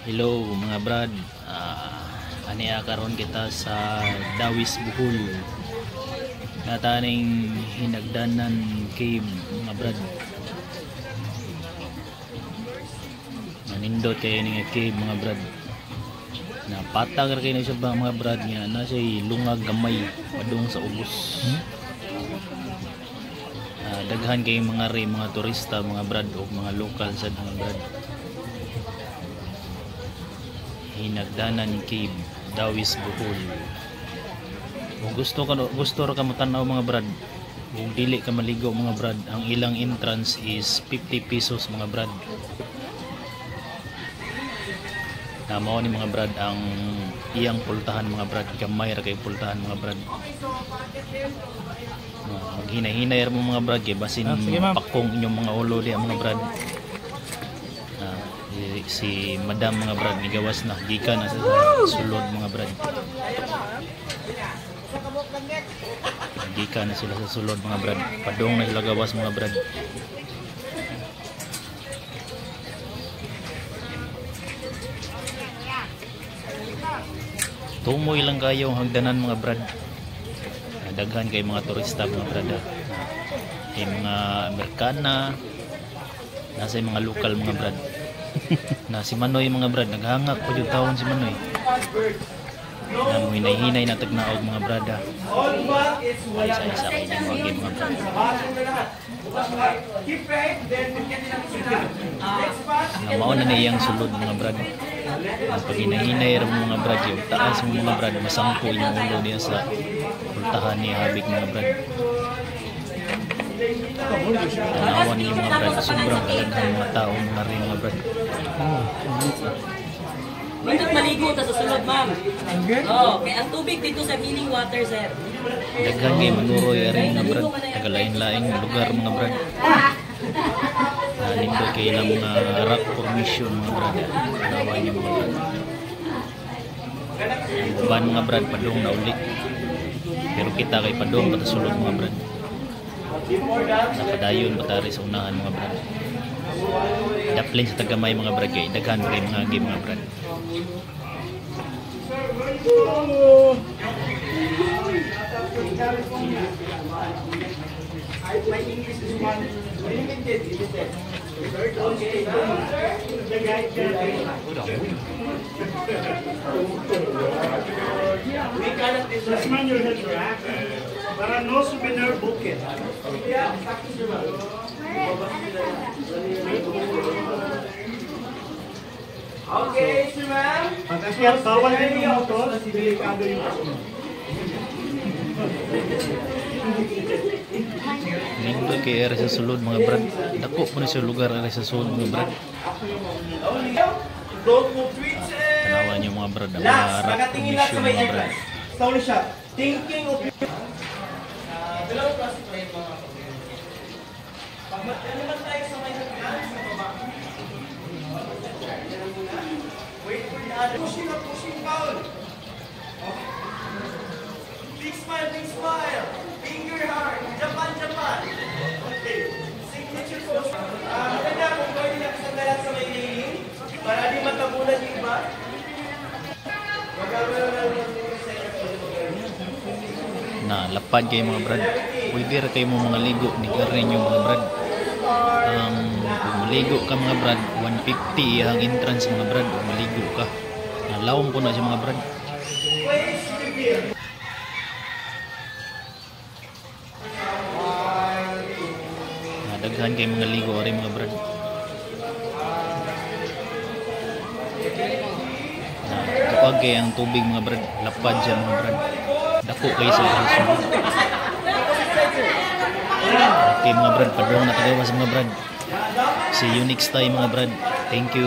Hello mga brad, aniya karon kita sa Dawis Bohol. Nataning hinagdanan cave mga brad. Manindot kayo nga cave mga brad. Napatag ra kayo na siya ba mga brad nga na siya lungag gamay padung sa ubos. Daghan kay mga turista mga brad o mga lokal sa mga brad. Hinagdanan cave Dawis Bohol. Kung gusto ra ka mo tanaw mga brad, kung dili ka maligo mga brad, ang ilang entrance is 50 pesos mga brad. Mao ni mga brad ang iyang pultahan mga brad, gamay ra kay pultahan mga brad. Maghinay-hinay ra mo mga brad kay basin pakong inyong mga ulo di mga brad. Si madam mga brad migawas na gikan na sa sulod mga brad. Gikan na sila sa sulod mga brad, padong na sila gawas mga brad. Tumoy lang kayo ang hagdanan mga brad. Daghan kay mga turista mga brad. Kay mga Amerikana, nasa mga lokal mga brad. Na si Manoy mga brad, naghangak po yung taon si Manoy. Na mo hinay-hinay na tagnaog mga brada. Ay isa kayo ng wagi mga brad. Na mauna na iyang sulod mga brad. Pag hinay-hinay rin mga brad, yung taas mga brad, masangko yung ulo niya sa pultahan ni Habik mga brad. Tanawan niyo mga brad, sobrang kalaghan mga tao mga rin mga brad. Bakit maligo ta sa sulod, ma'am? Kaya ang tubig dito sa healing water, sir. Daghan kayo manuroy rin mga brad, tagalain-laing lugar mga brad. Nalindo kayo ng mga rock formation mga brad. Tanawan niyo mga brad. Uban mga brad, padong na uli. Pero kita kay padong patasulod mga brad. Nakadayon batari sa unahan mga brad. Daplin sa tagamay mga brad kay daghan kay mga game mga brad. Para no souvenir bouquet. Okay, sir ma'am. Pagkakiyat, bawal din yung motor, delikado yung kasunod. Nindot kay area sa sulod mga brad. Dako po na sa lugar area sa sulod mga brad. Don't move tweets eh. Tanawan niyo mga brad, ang mga Last, rock nakatingin lang sa formation may mga brad. entrance. Slowly siya. Thinking of you. Dalawang klase pa rin mga pag naman tayo sa may entrance, sa baba. Wait for the other. Pushing foul. Okay. Big smile, big smile. Finger heart. Japan, Japan. Okay. Signature pose. Maganda kung pwede na kasandalan sa may railing para di matabunan yung iba. Magagawin na lang Na lapad kayo mga brad. Pwede ra kayo mga ligo ni rin yung mga brad. Kung maligo ka mga brad, 150 ang entrance mga brad. Kung maligo ka, nalawang po na siya mga brad. Daghan kayo mga ligo rin mga brad. Kapag kayo ang tubig mga brad, lapad siya mga brad. Dako kayo sa braso. Okay mga brad, padrong na tagawas mga brad. See you next time mga brad. Thank you.